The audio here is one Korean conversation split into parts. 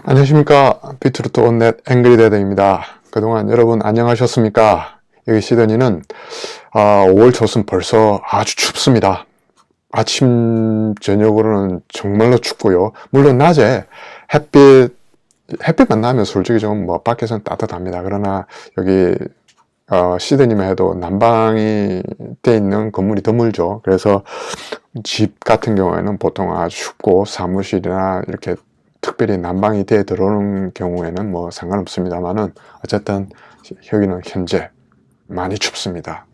안녕하십니까. 비트루트온넷 앵그리데드입니다. 그동안 여러분 안녕하셨습니까? 여기 시드니는 5월 초순 벌써 아주 춥습니다. 아침 저녁으로는 정말로 춥고요. 물론 낮에 햇빛만 나면 솔직히 좀 밖에서는 따뜻합니다. 그러나 여기 시드니만 해도 난방이 돼 있는 건물이 드물죠. 그래서 집 같은 경우에는 보통 아주 춥고 사무실이나 이렇게 특별히 난방이 돼 들어오는 경우에는 상관없습니다만은 어쨌든 여기는 현재 많이 춥습니다.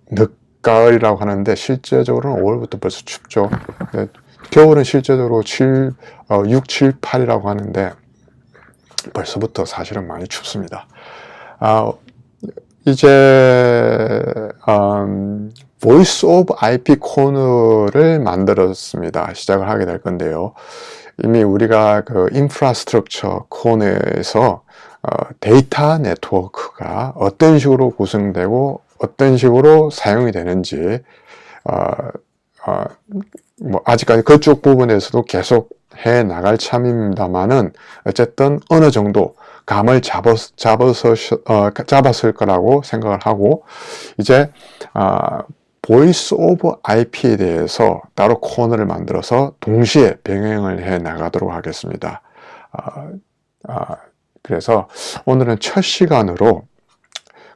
늦가을이라고 하는데 실제적으로는 5월부터 벌써 춥죠. 겨울은 실제적으로 6, 7, 8이라고 하는데 벌써부터 사실은 많이 춥습니다. 이제 보이스 오브 IP 코너를 만들었습니다. 시작을 하게 될 건데요. 이미 우리가 그 인프라스트럭처 코너에서 데이터 네트워크가 어떤 식으로 구성되고 어떤 식으로 사용이 되는지 아직까지 그쪽 부분에서도 계속 해 나갈 참입니다만은 어쨌든 어느 정도 감을 잡았을 거라고 생각을 하고 이제 보이스 오브 IP에 대해서 따로 코너를 만들어서 동시에 병행을 해 나가도록 하겠습니다. 그래서 오늘은 첫 시간으로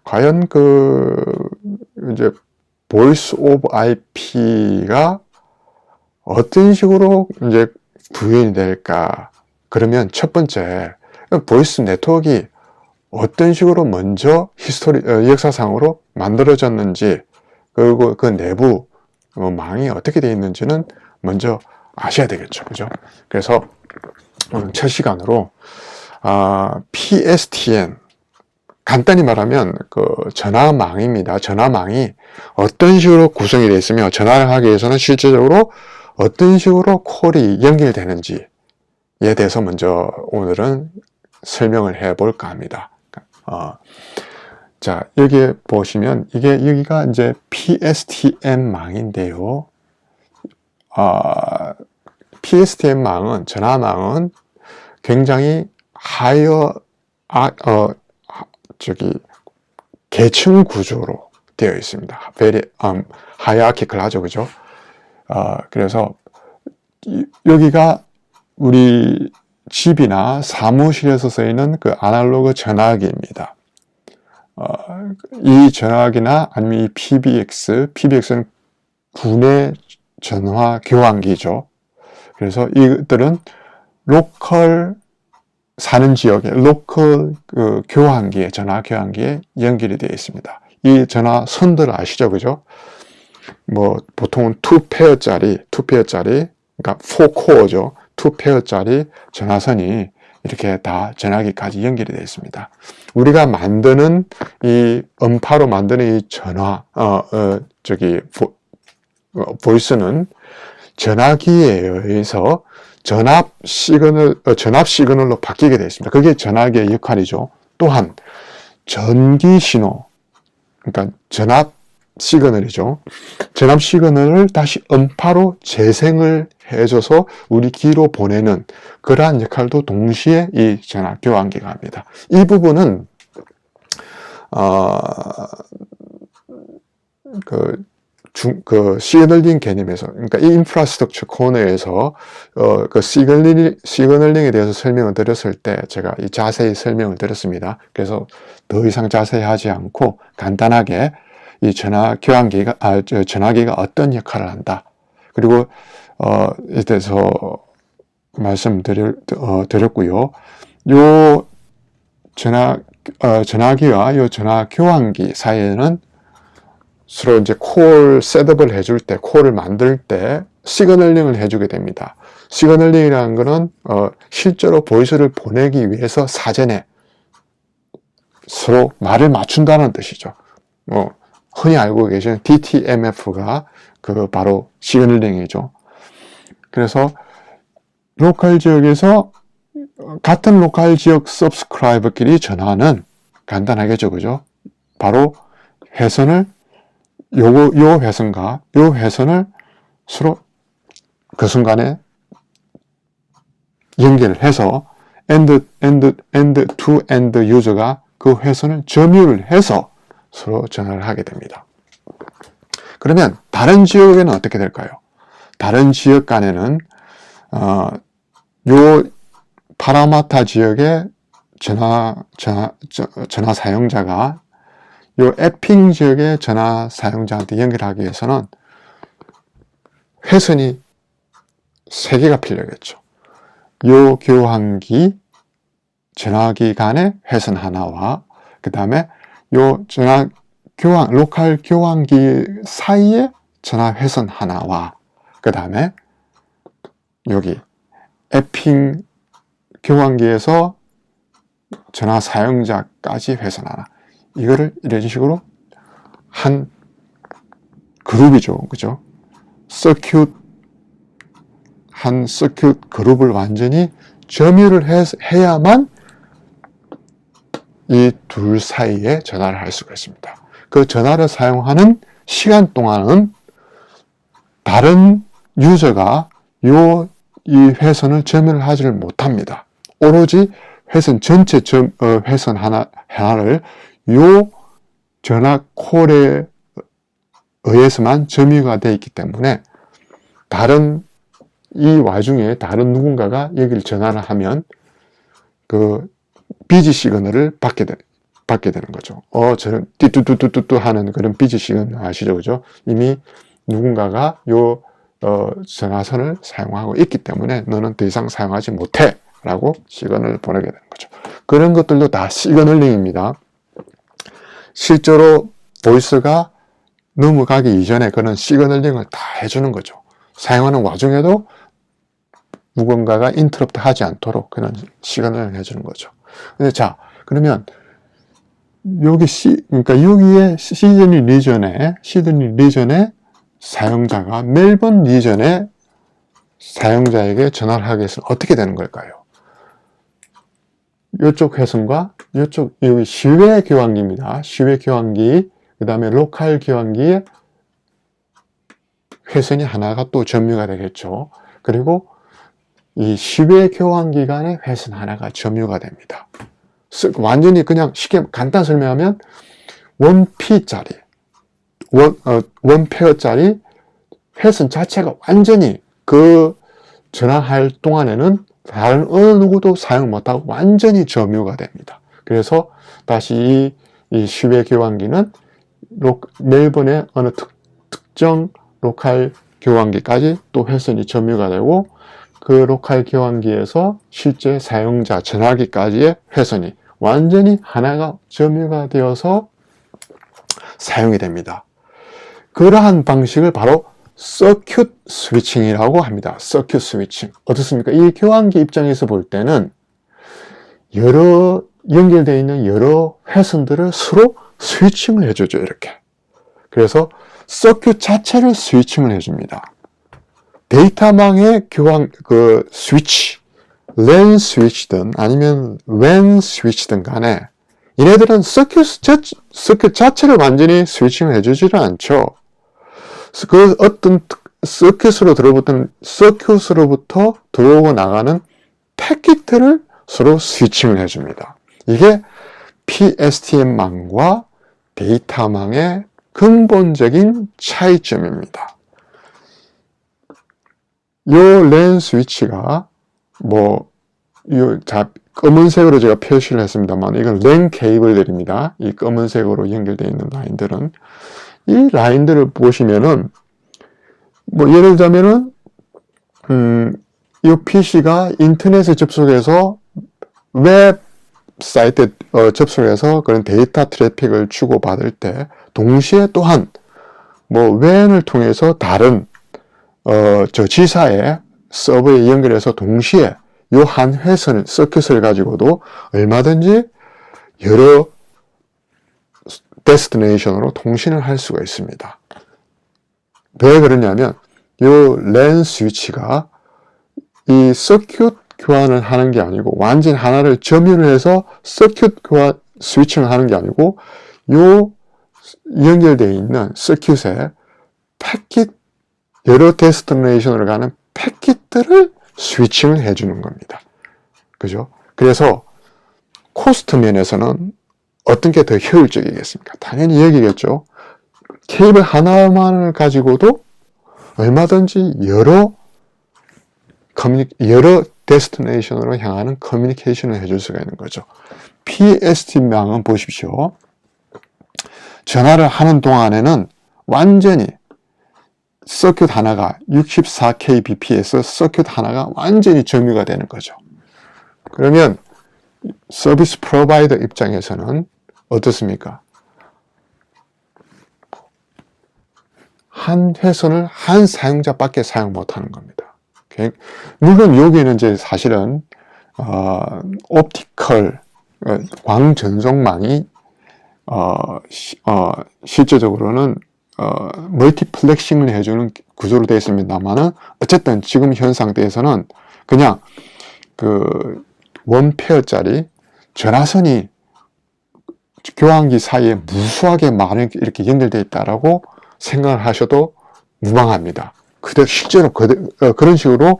과연 이제 보이스 오브 IP가 어떤 식으로 이제 구현이 될까? 그러면 첫 번째 보이스 네트워크가 어떤 식으로 먼저 역사상으로 만들어졌는지 그리고 그 내부 망이 어떻게 되어 있는지는 먼저 아셔야 되겠죠. 그죠? 그래서 오늘 첫 시간으로 PSTN 간단히 말하면 그 전화망입니다. 전화망이 어떤 식으로 구성이 되어 있으며 전화를 하기 위해서는 실제적으로 어떤 식으로 콜이 연결되는지에 대해서 먼저 오늘은 설명을 해 볼까 합니다. 자, 여기 보시면 여기가 이제 PSTN망인데요. PSTN망은 전화망은 굉장히 계층 구조로 되어 있습니다. very hierarchical하죠, 그죠? 그래서 여기가 우리 집이나 사무실에서 쓰이는 그 아날로그 전화기입니다. 이 전화기나 아니면 이 PBX는 구내 전화 교환기죠. 그래서 이것들은 로컬 사는 지역의 로컬 전화 교환기에 연결이 되어 있습니다. 이 전화 선들 아시죠, 그죠? 보통은 2페어짜리, 그러니까 4코어죠. 2페어짜리 전화선이 이렇게 다 전화기까지 연결이 되어 있습니다. 우리가 만드는 이 음파로 만드는 이 보이스는 전화기에 의해서 전압 시그널로 바뀌게 되어 있습니다. 그게 전화기의 역할이죠. 또한 전기 신호, 그러니까 전압 시그널이죠. 전압 시그널을 다시 음파로 재생을 해줘서 우리 귀로 보내는 그러한 역할도 동시에 이 전화 교환기가 합니다. 이 부분은 시그널링 개념에서, 그러니까 이 인프라스트럭처 코너에서 그 시그널링에 대해서 설명을 드렸을 때 제가 자세히 설명을 드렸습니다. 그래서 더 이상 자세히 하지 않고 간단하게 이 전화기가 어떤 역할을 한다. 그리고 에 대해서 말씀드렸고요. 요 전화기와 요 전화 교환기 사이에는 서로 이제 콜 셋업을 해줄 때, 콜을 만들 때 시그널링을 해주게 됩니다. 시그널링이라는 거는 실제로 보이스를 보내기 위해서 사전에 서로 말을 맞춘다는 뜻이죠. 흔히 알고 계시는 DTMF가 바로 시그널링이죠. 그래서 로컬 지역에서 같은 로컬 지역 서브스크라이버끼리 전화는 간단하겠죠, 그죠? 바로 회선을 요 회선과 요 회선을 서로 그 순간에 연결해서 end to end 유저가 그 회선을 점유를 해서 서로 전화를 하게 됩니다. 그러면 다른 지역에는 어떻게 될까요? 다른 지역 간에는 요 파라마타 지역의 전화 사용자가 요 에핑 지역의 전화 사용자한테 연결하기 위해서는 회선이 3개가 필요하겠죠. 요 교환기, 전화기 간의 회선 하나와 그 다음에 요 로컬 교환기 사이에 전화 회선 하나와 그 다음에 여기 에핑 교환기에서 전화 사용자까지 회선 하나. 이거를 이런 식으로 한 그룹이죠. 그죠? 한 서큐트 그룹을 완전히 점유를 해야만 이 둘 사이에 전화를 할 수가 있습니다. 그 전화를 사용하는 시간 동안은 다른 유저가 이 회선을 점유를 하지를 못합니다. 오로지 회선 전체 회선 하나를 요 전화 콜에 의해서만 점유가 되어 있기 때문에 이 와중에 다른 누군가가 여기를 전화를 하면 그 비지 시그널을 받게 되는 거죠. 저는 띠뚜뚜뚜뚜 하는 그런 비지 시그널 아시죠? 그죠? 이미 누군가가 요 전화선을 사용하고 있기 때문에 너는 더 이상 사용하지 못해 라고 시그널을 보내게 되는 거죠. 그런 것들도 다 시그널링입니다. 실제로 보이스가 넘어가기 이전에 그런 시그널링을 다 해주는 거죠. 사용하는 와중에도 누군가가 인터럽트 하지 않도록 그런 시그널을 해주는 거죠. 근데 자, 그러면 그러니까 여기에 시드니 리전의 사용자가 멜번 리전의 사용자에게 전화를 하기 위해서는 어떻게 되는 걸까요? 이쪽 회선과 여기 시외 교환기입니다. 시외 교환기, 그 다음에 로컬 교환기에 회선이 하나가 또 점유가 되겠죠. 그리고 이 시외 교환기 간의 회선 하나가 점유가 됩니다. 완전히 그냥 쉽게 간단 설명하면 원페어짜리 회선 자체가 완전히 그 전화할 동안에는 다른 어느 누구도 사용 못하고 완전히 점유가 됩니다. 그래서 다시 이 시외 교환기는 멜번의 어느 특정 로컬 교환기까지 또 회선이 점유가 되고 그 로컬 교환기에서 실제 사용자 전화기까지의 회선이 완전히 하나가 점유가 되어서 사용이 됩니다. 그러한 방식을 바로 서큐트 스위칭이라고 합니다. 서큐트 스위칭. 어떻습니까? 이 교환기 입장에서 볼 때는 연결되어 있는 여러 회선들을 서로 스위칭을 해주죠. 이렇게. 그래서 서큐트 자체를 스위칭을 해줍니다. 데이터망의 스위치, 랜 스위치든 아니면 웬 스위치든 간에 얘네들은 서큐트 자체를 완전히 스위칭을 해주지는 않죠. 그 어떤 서큐트로부터 들어오고 나가는 패킷들을 서로 스위칭을 해줍니다. 이게 PSTN망과 데이터망의 근본적인 차이점입니다. 요 랜 스위치가 검은색으로 제가 표시를 했습니다만 이건 랜 케이블들입니다. 이 검은색으로 연결되어 있는 라인들은 이 라인들을 보시면은 예를 들자면은 이 PC가 인터넷에 접속해서 웹사이트에 접속해서 그런 데이터 트래픽을 주고받을 때 동시에 또한 웬을 통해서 다른 지사의 서버에 연결해서 동시에 요 한 회선 서큐트를 가지고도 얼마든지 여러 데스티네이션으로 통신을 할 수가 있습니다. 왜 그러냐면 요 랜 스위치가 이 서큐트 교환을 하는 게 아니고 완전 하나를 점유를 해서 서큐트 교환 스위칭을 하는 게 아니고 요 연결되어 있는 서큐트에 패킷 여러 데스티네이션으로 가는 패킷들을 스위칭을 해주는 겁니다. 그죠? 그래서 코스트 면에서는 어떤 게 더 효율적이겠습니까? 당연히 여기겠죠. 케이블 하나만을 가지고도 얼마든지 여러 데스티네이션으로 향하는 커뮤니케이션을 해줄 수가 있는 거죠. PST망은 보십시오. 전화를 하는 동안에는 완전히 서큐트 하나가 64kbp에서 서큐트 하나가 완전히 점유가 되는 거죠. 그러면 서비스 프로바이더 입장에서는 어떻습니까? 한 회선을 한 사용자밖에 사용 못하는 겁니다. 물론 여기는 이제 사실은 옵티컬 광전송망이 실제적으로는 멀티플렉싱을 해주는 구조로 되어 있습니다만은 어쨌든 지금 현 상태에서는 그냥 그 원페어짜리 전화선이 교환기 사이에 무수하게 많이 이렇게 연결되어 있다라고 생각을 하셔도 무방합니다. 실제로 그런 식으로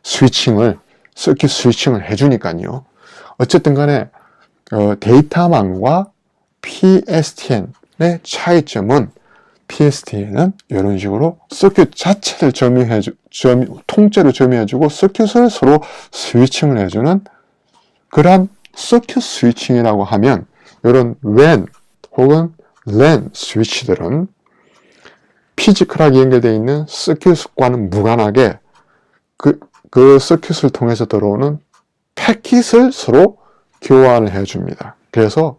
서킷 스위칭을 해주니까요. 어쨌든 간에 데이터망과 PSTN의 차이점은 PSTN은 이런 식으로 서킷 자체를 통째로 점유해주고 서킷을 서로 스위칭을 해주는 그러한 서킷 스위칭이라고 하면 이런 WAN 혹은 LAN 스위치들은 피지컬하게 연결되어 있는 서킷과는 무관하게 그 서킷을 통해서 들어오는 패킷을 서로 교환을 해줍니다. 그래서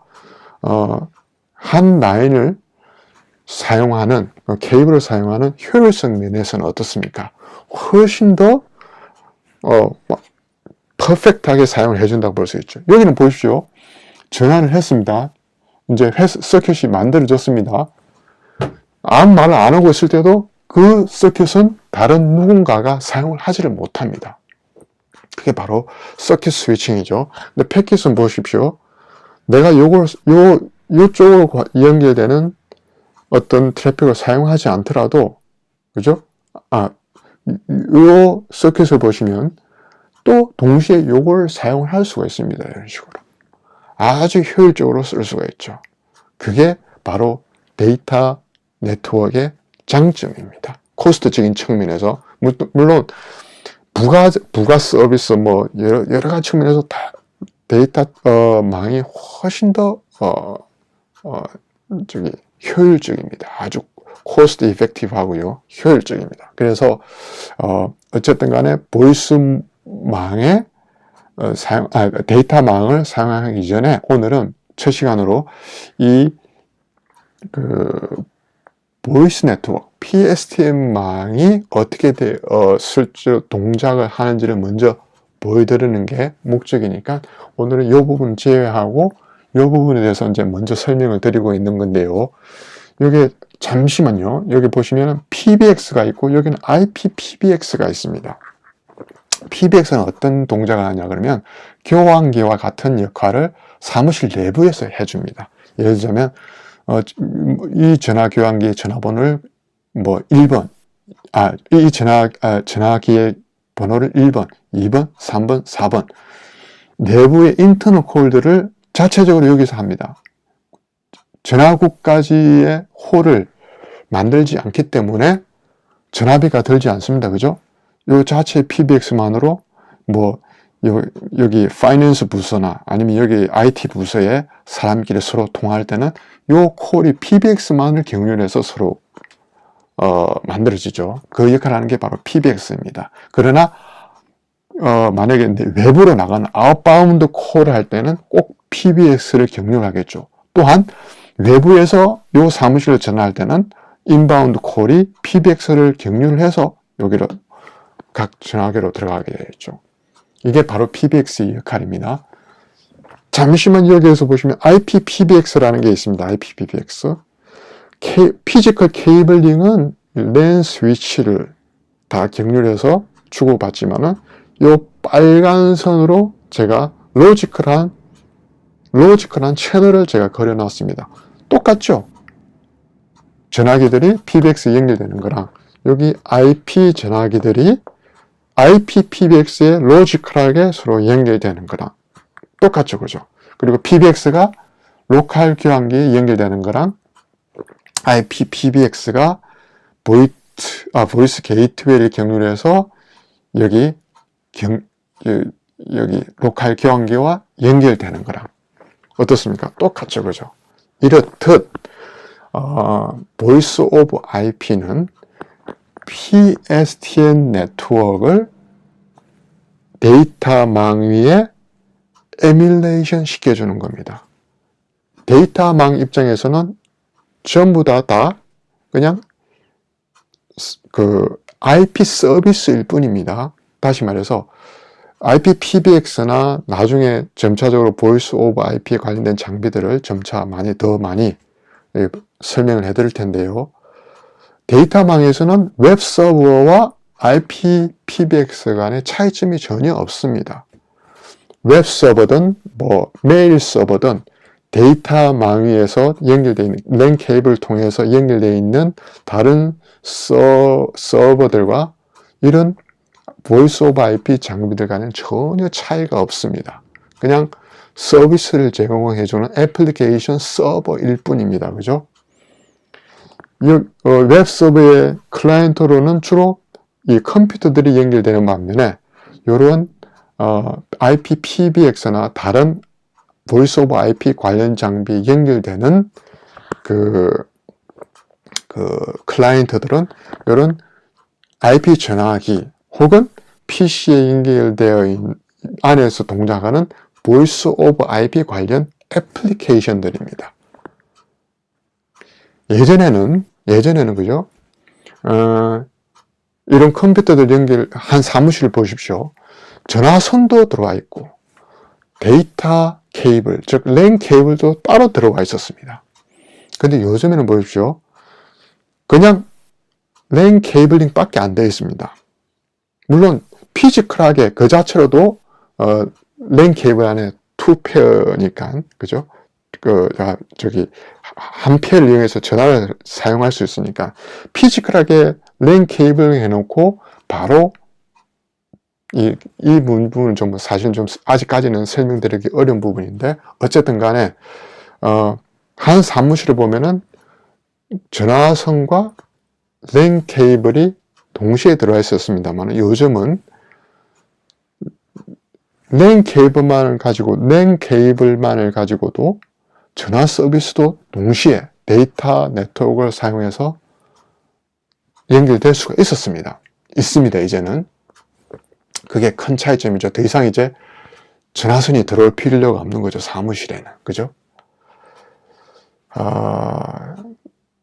한 라인을 사용하는 케이블을 사용하는 효율성 면에서는 어떻습니까? 훨씬 더 퍼펙트하게 사용을 해준다고 볼 수 있죠. 여기는 보십시오. 전화를 했습니다. 이제 서킷이 만들어졌습니다. 아무 말을 안 하고 있을 때도 그 서킷은 다른 누군가가 사용을 하지를 못합니다. 그게 바로 서킷 스위칭이죠. 근데 패킷은 보십시오. 내가 요쪽으로 연결되는 어떤 트래픽을 사용하지 않더라도, 그죠? 요 서킷을 보시면 또 동시에 요걸 사용을 할 수가 있습니다. 이런 식으로. 아주 효율적으로 쓸 수가 있죠. 그게 바로 데이터 네트워크의 장점입니다. 코스트적인 측면에서, 물론, 부가 서비스, 여러 가지 측면에서 다 데이터, 망이 훨씬 더, 효율적입니다. 아주 코스트 이펙티브 하고요. 효율적입니다. 그래서, 어쨌든 간에 보이스망의 데이터망을 사용하기 전에 오늘은 첫 시간으로 보이스 네트워크, PSTN망이 어떻게 실제로 동작을 하는지를 먼저 보여드리는 게 목적이니까 오늘은 이 부분 제외하고 이 부분에 대해서 이제 먼저 설명을 드리고 있는 건데요. 여기 잠시만요. 여기 보시면 PBX가 있고 여기는 IPPBX가 있습니다. PBX는 어떤 동작을 하냐 그러면 교환기와 같은 역할을 사무실 내부에서 해줍니다. 예를 들자면 이 전화 교환기의 전화번호를 1번, 이 전화기의 번호를 1번, 2번, 3번, 4번 내부의 인터널 콜들을 자체적으로 여기서 합니다. 전화국까지의 홀을 만들지 않기 때문에 전화비가 들지 않습니다. 그죠? 요 자체 PBX만으로 여기 파이낸스 부서나 아니면 여기 IT 부서의 사람끼리 서로 통화할 때는 요 콜이 PBX만을 경유를 해서 서로 만들어지죠. 그 역할을 하는 게 바로 PBX입니다. 그러나 만약에 외부로 나가는 아웃바운드 콜을 할 때는 꼭 PBX를 경유를 하겠죠. 또한 외부에서 요 사무실로 전화할 때는 인바운드 콜이 PBX를 경유를 해서 여기로 각 전화기로 들어가게 되겠죠. 이게 바로 PBX의 역할입니다. 잠시만 여기에서 보시면 IPPBX라는 게 있습니다. IPPBX. 피지컬 케이블링은 랜 스위치를 다 경유해서 주고받지만은 이 빨간 선으로 제가 로지컬한 채널을 제가 그려놨습니다. 똑같죠? 전화기들이 PBX 연결되는 거랑 여기 IP 전화기들이 IP-PBX에 로지컬하게 서로 연결되는 거랑 똑같죠, 그죠? 그리고 PBX가 로컬 교환기에 연결되는 거랑 IP-PBX가 보이스 게이트웨이를 경유로 해서 여기 로컬 교환기와 연결되는 거랑 어떻습니까? 똑같죠, 그죠? 이렇듯 보이스 오브 IP는 PSTN 네트워크를 데이터망 위에 에뮬레이션 시켜주는 겁니다. 데이터망 입장에서는 전부 다 그냥 그 IP 서비스일 뿐입니다. 다시 말해서 IP-PBX나 나중에 점차적으로 보이스 오브 IP에 관련된 장비들을 점차 더 많이 설명을 해드릴 텐데요. 데이터망에서는 웹 서버와 IP-PBX 간의 차이점이 전혀 없습니다. 웹 서버든 메일 서버든 데이터망 위에서 연결되어 있는 랜 케이블을 통해서 연결되어 있는 다른 서버들과 이런 보이스 오브 IP 장비들 간에는 전혀 차이가 없습니다. 그냥 서비스를 제공해주는 애플리케이션 서버일 뿐입니다. 그죠? 웹 서버의 클라이언트로는 주로 이 컴퓨터들이 연결되는 반면에 이런 IP-PBX나 다른 보이스 오브 IP 관련 장비 연결되는 그 클라이언트들은 이런 IP 전화기 혹은 PC에 연결되어 있는 안에서 동작하는 보이스 오브 IP 관련 애플리케이션들입니다. 예전에는 그죠? 이런 컴퓨터들 연결한 사무실을 보십시오. 전화선도 들어와 있고 데이터 케이블, 즉 랜 케이블도 따로 들어가 있었습니다. 근데 요즘에는 보십시오. 그냥 랜 케이블링 밖에 안 되어 있습니다. 물론 피지컬하게 그 자체로도 랜 케이블 안에 2페어니까 그죠? 한 페어를 이용해서 전화를 사용할 수 있으니까 피지컬하게 랜 케이블링 해놓고 바로 이 부분은 좀 사실 좀 아직까지는 설명드리기 어려운 부분인데 어쨌든 간에 한 사무실을 보면은 전화선과 랜 케이블이 동시에 들어와 있었습니다만 요즘은 랜 케이블만을 가지고도 전화 서비스도 동시에 데이터 네트워크를 사용해서 연결될 수가 있습니다. 이제는. 그게 큰 차이점이죠. 더 이상 이제 전화선이 들어올 필요가 없는 거죠. 사무실에는. 그죠?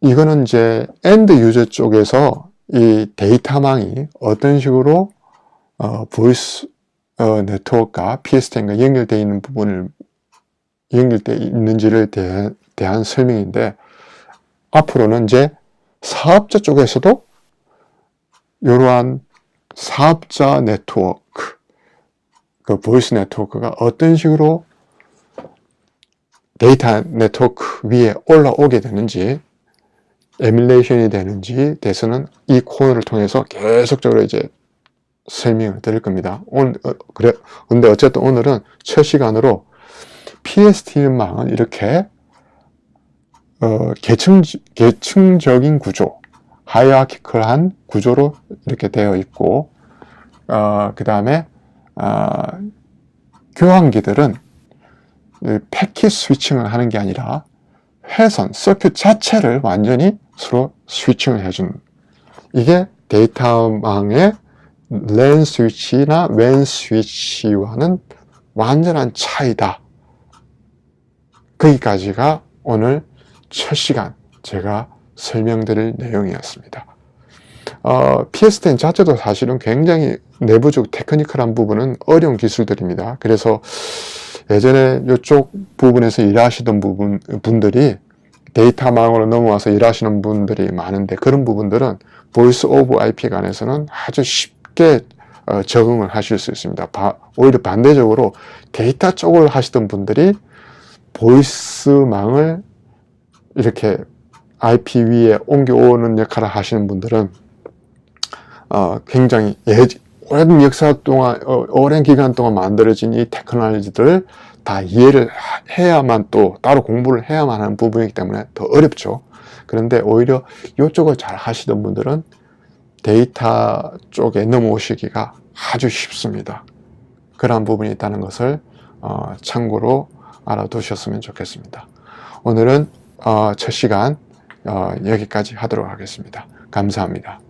이거는 이제 엔드 유저 쪽에서 이 데이터망이 어떤 식으로 보이스 네트워크가 PSTN과 연결되어 있는지를 대한 설명인데 앞으로는 이제 사업자 쪽에서도 이러한 사업자 네트워크, 그 보이스 네트워크가 어떤 식으로 데이터 네트워크 위에 올라오게 되는지, 에뮬레이션이 되는지 대해서는 이 코너를 통해서 계속적으로 이제 설명을 드릴 겁니다. 근데 어쨌든 오늘은 첫 시간으로 PSTN망은 이렇게 계층적인 구조, 하이어키컬한 구조로 이렇게 되어 있고 그 다음에 교환기들은 패킷 스위칭을 하는 게 아니라 회선, 서큐트 자체를 완전히 서로 스위칭을 해주는 이게 데이터망의 랜 스위치나 웬 스위치와는 완전한 차이다. 거기까지가 오늘 첫 시간 제가 설명드릴 내용이었습니다. PSTN 자체도 사실은 굉장히 내부적 테크니컬한 부분은 어려운 기술들입니다. 그래서 예전에 이쪽 부분에서 일하시던 분들이 데이터망으로 넘어와서 일하시는 분들이 많은데 그런 부분들은 보이스 오브 IP 간에서는 아주 쉽게 적응을 하실 수 있습니다. 오히려 반대적으로 데이터 쪽을 하시던 분들이 보이스망을 이렇게 IP 위에 옮겨오는 역할을 하시는 분들은 굉장히 오랜 역사 동안, 오랜 기간 동안 만들어진 이 테크놀로지들을 다 이해를 해야만 또 따로 공부를 해야만 하는 부분이기 때문에 더 어렵죠. 그런데 오히려 이쪽을 잘 하시던 분들은 데이터 쪽에 넘어오시기가 아주 쉽습니다. 그런 부분이 있다는 것을 참고로 알아두셨으면 좋겠습니다. 오늘은 첫 시간 여기까지 하도록 하겠습니다. 감사합니다.